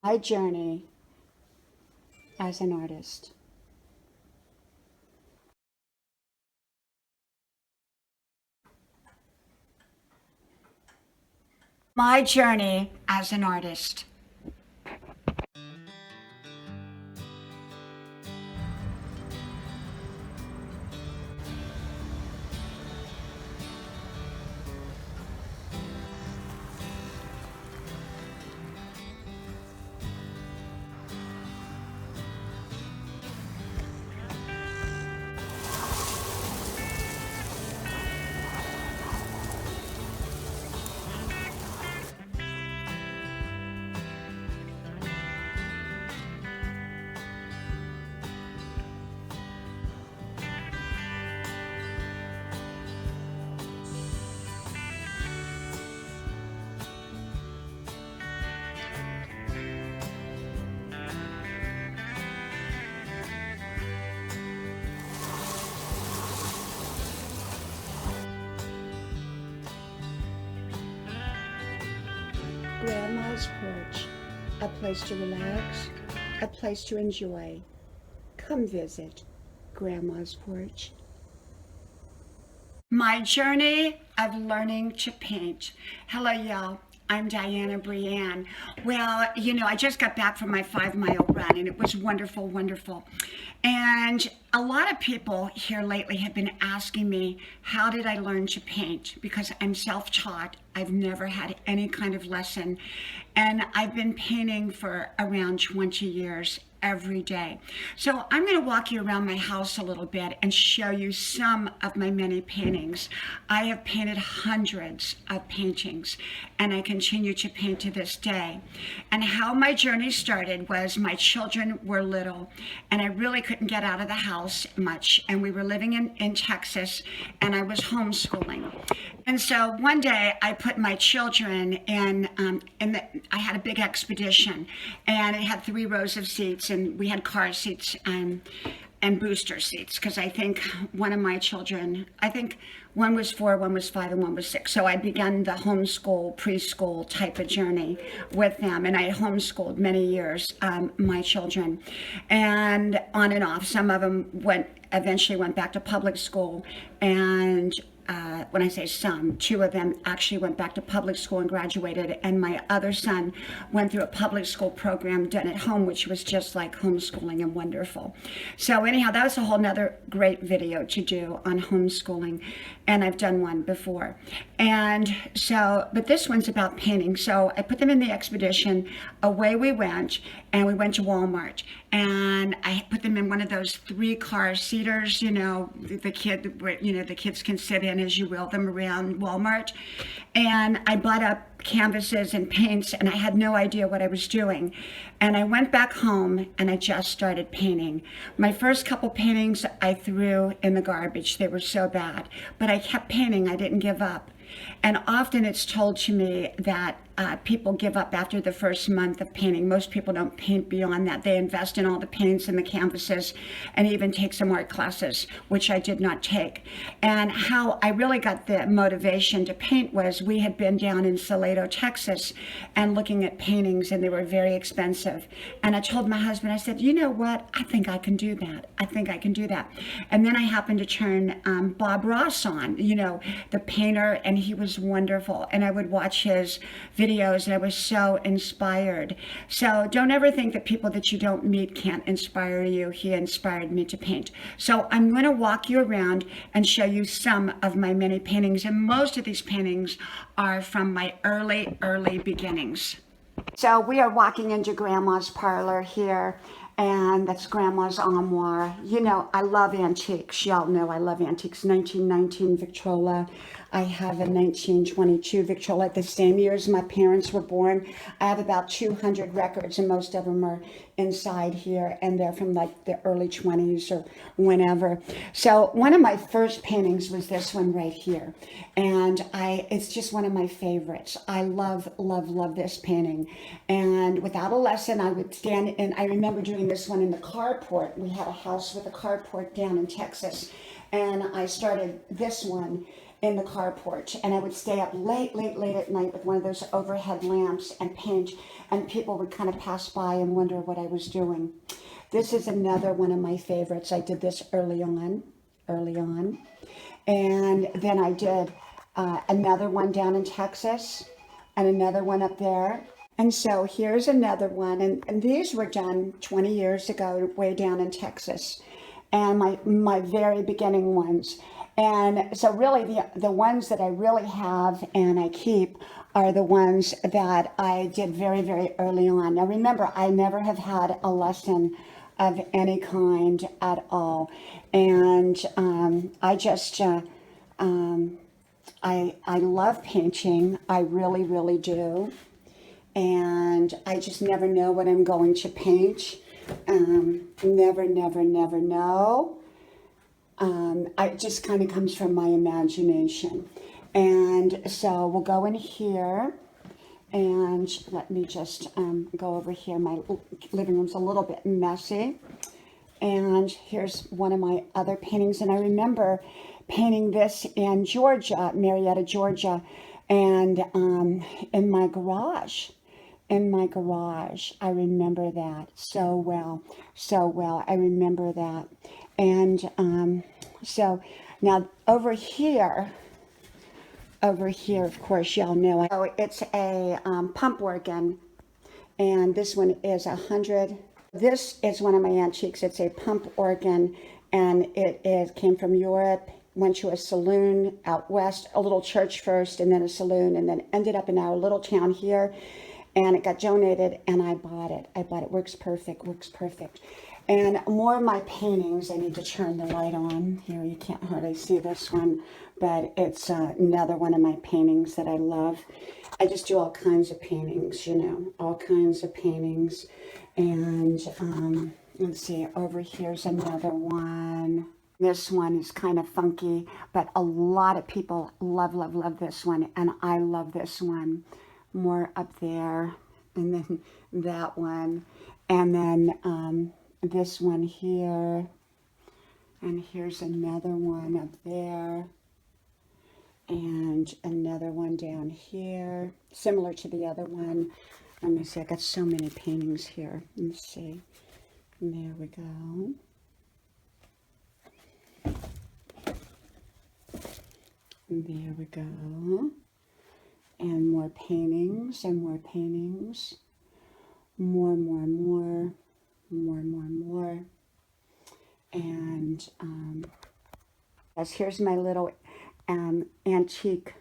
My journey as an artist. My journey as an artist. Grandma's porch, a place to relax, a place to enjoy. Come visit Grandma's porch. My journey of learning to paint. Hello, y'all. I'm Diana Brienne. Well, I just got back from my 5-mile run and it was wonderful, wonderful. And a lot of people here lately have been asking me, how did I learn to paint? Because I'm self-taught. I've never had any kind of lesson. And I've been painting for around 20 years every day. So I'm going to walk you around my house a little bit and show you some of my many paintings. I have painted hundreds of paintings and I continue to paint to this day. And how my journey started was my children were little and I really couldn't get out of the house much, and we were living in Texas and I was homeschooling. And so one day I put my children I had a big expedition and it had 3 rows of seats and we had car seats and booster seats, because I think one of my children, I think one was 4, one was 5, and one was 6. So I began the homeschool, preschool type of journey with them. And I homeschooled many years, my children, and on and off. Some of them eventually went back to public school, and when I say some, 2 of them actually went back to public school and graduated, and my other son went through a public school program done at home, which was just like homeschooling and wonderful. So anyhow, that was a whole nother great video to do on homeschooling, and I've done one before. And so, but this one's about painting. So I put them in the expedition, away we went, and we went to Walmart, and I put them in one of those 3-car seaters, the kids can sit in as you wheel them around Walmart. And I bought up canvases and paints, and I had no idea what I was doing. And I went back home and I just started painting. My first couple paintings I threw in the garbage. They were so bad, but I kept painting. I didn't give up. And often it's told to me that people give up after the first month of painting. Most people don't paint beyond that. They invest in all the paints and the canvases and even take some art classes, which I did not take. And how I really got the motivation to paint was, we had been down in Salado, Texas, and looking at paintings, and they were very expensive. And I told my husband, I said, you know what? I think I can do that. I think I can do that. And then I happened to turn Bob Ross on, the painter, and he was wonderful. And I would watch his videos and I was so inspired. So don't ever think that people that you don't meet can't inspire you. He inspired me to paint. So I'm going to walk you around and show you some of my many paintings. And most of these paintings are from my early beginnings. So we are walking into Grandma's parlor here, and that's Grandma's armoire. I love antiques. Y'all know I love antiques. 1919 Victrola. I have a 1922 Victrola, the same year as my parents were born. I have about 200 records, and most of them are inside here, and they're from like the early 20s or whenever. So one of my first paintings was this one right here, and it's just one of my favorites. I love this painting. And without a lesson, I would stand, and I remember doing this one in the carport. We had a house with a carport down in Texas, and I started this one. in the carport, and I would stay up late at night with one of those overhead lamps and paint, and people would kind of pass by and wonder what I was doing. This is another one of my favorites. I did this early on, and then I did another one down in Texas and another one up there. And so here's another one, and these were done 20 years ago way down in Texas, and my very beginning ones. And so really the ones that I really have and I keep are the ones that I did very, very early on. Now remember, I never have had a lesson of any kind at all. And I just, I love painting. I really, really do. And I just never know what I'm going to paint. Never know. It just kind of comes from my imagination. And so we'll go in here, and let me just go over here. My living room's a little bit messy. And here's one of my other paintings. And I remember painting this in Georgia, Marietta, Georgia, and in my garage. I remember that so well. I remember that. And so now over here, of course, y'all know. So it's a pump organ, and this one is 100. This is one of my antiques. It's a pump organ, and it came from Europe. Went to a saloon out west, a little church first, and then a saloon, and then ended up in our little town here. And it got donated, and I bought it. Works perfect. And more of my paintings, I need to turn the light on. Here, you can't hardly see this one, but it's another one of my paintings that I love. I just do all kinds of paintings, all kinds of paintings. And let's see, over here's another one. This one is kind of funky, but a lot of people love this one, and I love this one. More up there, and then that one, and then this one here, and here's another one up there, and another one down here, similar to the other one. Let me see, I got so many paintings here. Let me see. There we go. There we go. And more paintings, and more paintings. More. And as here's my little antique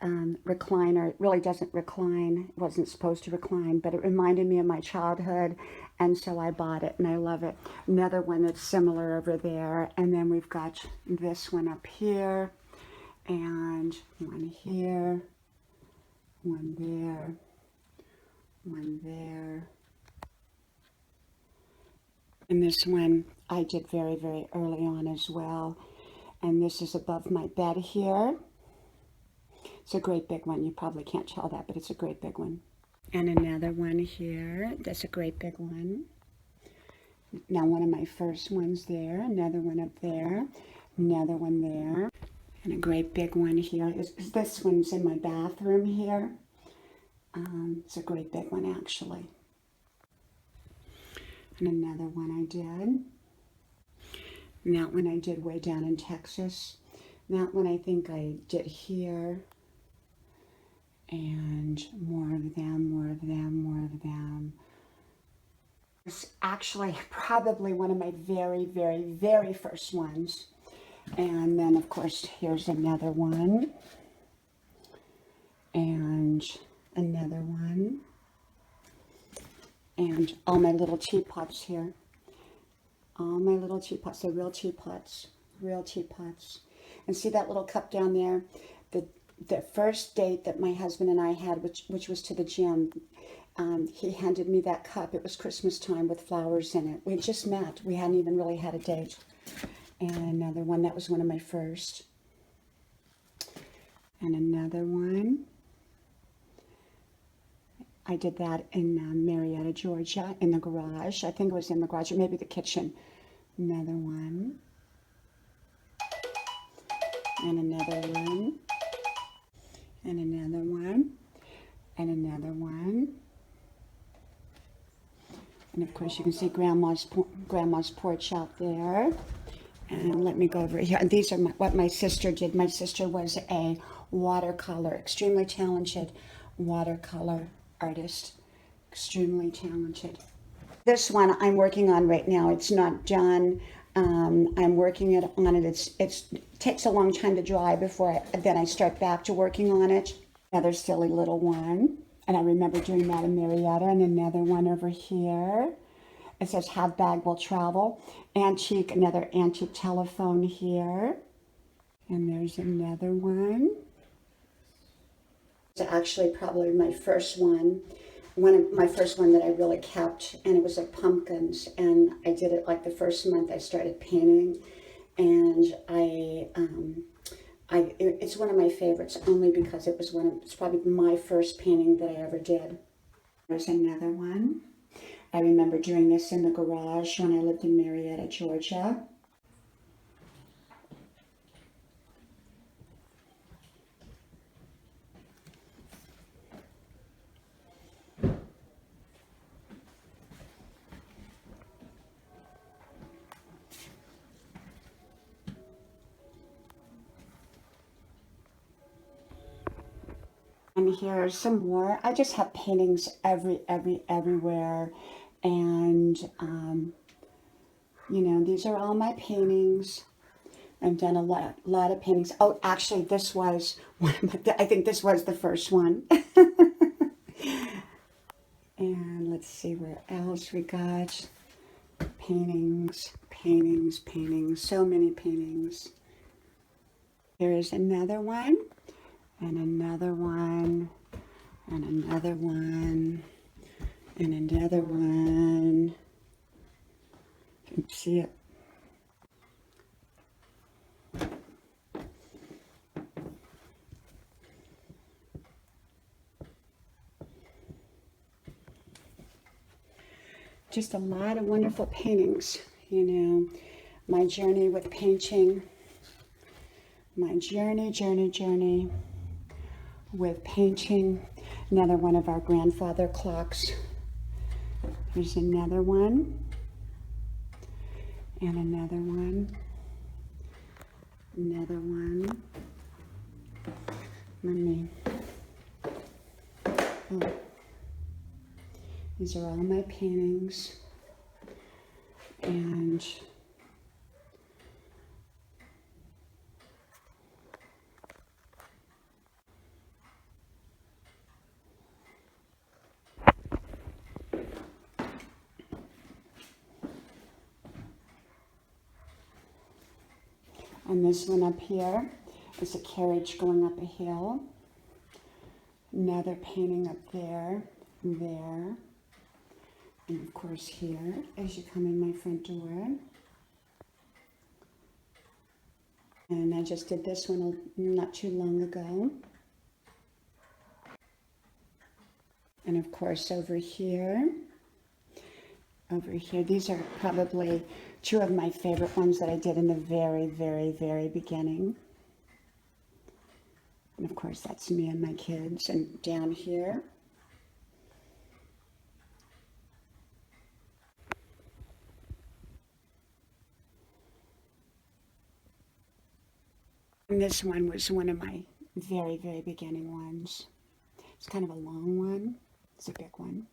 recliner. It really doesn't recline. It wasn't supposed to recline, but it reminded me of my childhood, and so I bought it, and I love it. Another one that's similar over there, and then we've got this one up here, and one here. One there, one there. And this one I did very, very early on as well. And this is above my bed here. It's a great big one. You probably can't tell that, but it's a great big one. And another one here. That's a great big one. Now one of my first ones there. Another one up there. Another one there. And a great big one here. This one's in my bathroom here. It's a great big one, actually. And another one I did. And that one I did way down in Texas. That one I think I did here. And more of them. It's actually probably one of my very, very, very first ones. And then, of course, here's another one. And another one. And all my little teapots here. All my little teapots. They're real teapots. Real teapots. And see that little cup down there? The first date that my husband and I had, which was to the gym, he handed me that cup. It was Christmas time with flowers in it. We had just met. We hadn't even really had a date. And another one, that was one of my first. And another one. I did that in Marietta, Georgia, in the garage. I think it was in the garage, or maybe the kitchen. Another one. and another one, and another one, and another one. And of course you can see Grandma's porch out there. And let me go over here. And these are what my sister did. My sister was a watercolor, extremely talented watercolor artist. Extremely talented. This one I'm working on right now. It's not done. I'm working on it. It takes a long time to dry before then I start back to working on it. Another silly little one. And I remember doing that in Marietta. And another one over here. It says, have bag will travel. Antique, another antique telephone here. And there's another one. It's actually probably my first one. My first one that I really kept. And it was like pumpkins. And I did it like the first month I started painting. And it's one of my favorites only because it's probably my first painting that I ever did. There's another one. I remember doing this in the garage when I lived in Marietta, Georgia. And here's some more. I just have paintings everywhere. And, you know, these are all my paintings. I've done a lot of paintings. Oh, actually, this was one of I think this was the first one. And let's see where else we got. Paintings. So many paintings. There is another one, and another one, and another one. And another one. You can see it. Just a lot of wonderful paintings, you know. My journey with painting. My journey with painting. Another one of our grandfather clocks. There's another one, and another one, another one. These are all my paintings, and this one up here is a carriage going up a hill. Another painting up there, there. And of course here, as you come in my front door. And I just did this one not too long ago. And of course over here, these are probably two of my favorite ones that I did in the very beginning. And of course that's me and my kids. And down here, and this one was one of my very beginning ones. It's kind of a long one. It's a big one.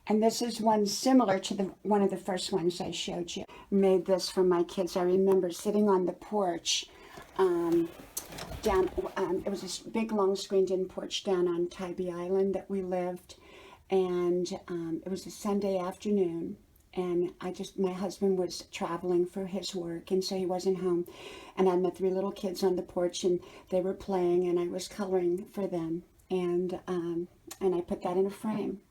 And this is one similar to one of the first ones I showed you. Made this for my kids. I remember sitting on the porch it was this big long screened in porch down on Tybee Island that we lived. and it was a Sunday afternoon, and my husband was traveling for his work, and so he wasn't home, and I had my 3 little kids on the porch, and they were playing, and I was coloring for them, and I put that in a frame.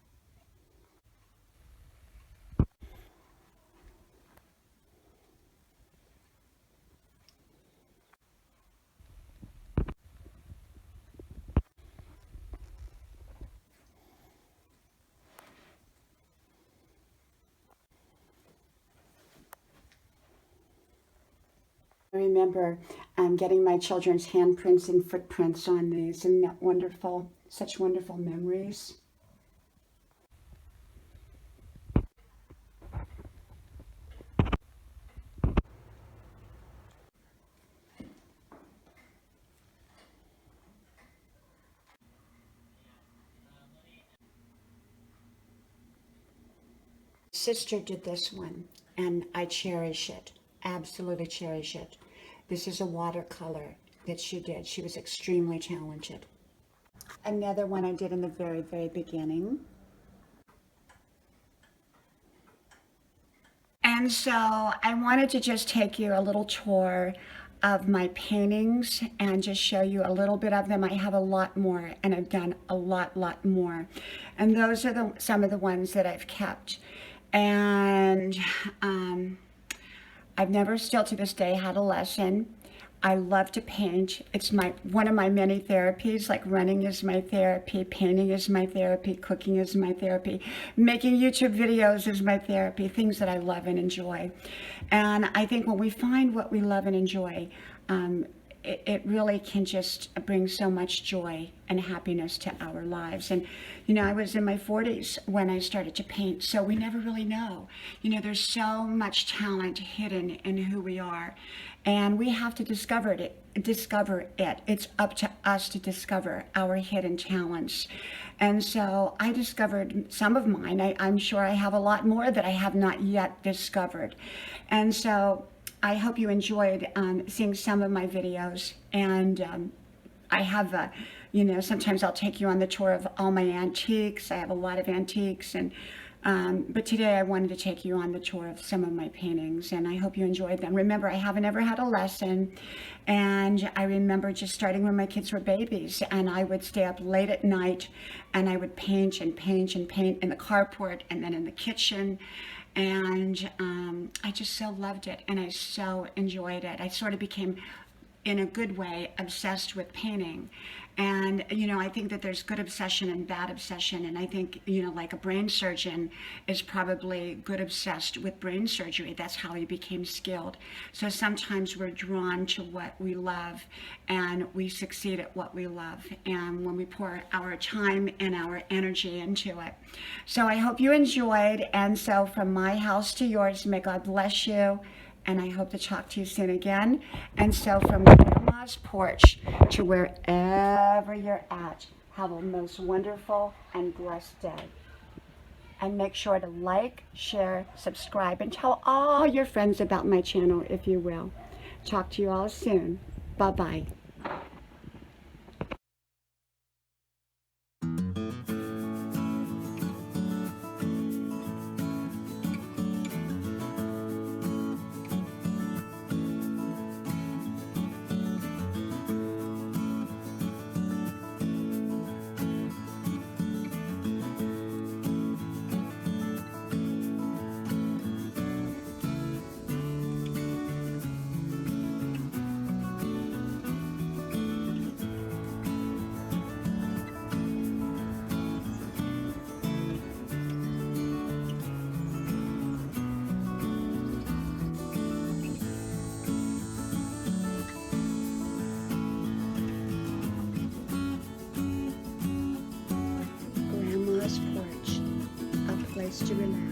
I remember getting my children's handprints and footprints on these. Isn't that wonderful? Such wonderful memories. Sister did this one, and I cherish it. Absolutely cherish it. This is a watercolor that she did. She was extremely talented. Another one I did in the very, very beginning. And so I wanted to just take you a little tour of my paintings and just show you a little bit of them. I have a lot more, and I've done a lot more. And those are some of the ones that I've kept. And I've never still to this day had a lesson. I love to paint. It's one of my many therapies. Like running is my therapy, painting is my therapy, cooking is my therapy, making YouTube videos is my therapy, things that I love and enjoy. And I think when we find what we love and enjoy, it really can just bring so much joy and happiness to our lives. And, you know, I was in my 40s when I started to paint, so we never really know. You know, there's so much talent hidden in who we are, and we have to discover it. It's up to us to discover our hidden talents. And so I discovered some of mine. I'm sure I have a lot more that I have not yet discovered. And so I hope you enjoyed seeing some of my videos, and I have you know, sometimes I'll take you on the tour of all my antiques. I have a lot of antiques, and but today I wanted to take you on the tour of some of my paintings, and I hope you enjoyed them. Remember, I haven't ever had a lesson, and I remember just starting when my kids were babies, and I would stay up late at night, and I would paint and paint and paint in the carport and then in the kitchen. And I just so loved it, and I so enjoyed it. I sort of became, in a good way, obsessed with painting. And, you know, I think that there's good obsession and bad obsession. And I think, you know, like a brain surgeon is probably good obsessed with brain surgery. That's how he became skilled. So sometimes we're drawn to what we love, and we succeed at what we love. And when we pour our time and our energy into it. So I hope you enjoyed. And so from my house to yours, may God bless you. And I hope to talk to you soon again. And so from Grandma's porch to wherever you're at, have a most wonderful and blessed day. And make sure to like, share, subscribe, and tell all your friends about my channel if you will. Talk to you all soon. Bye-bye. Porch, a place to relax.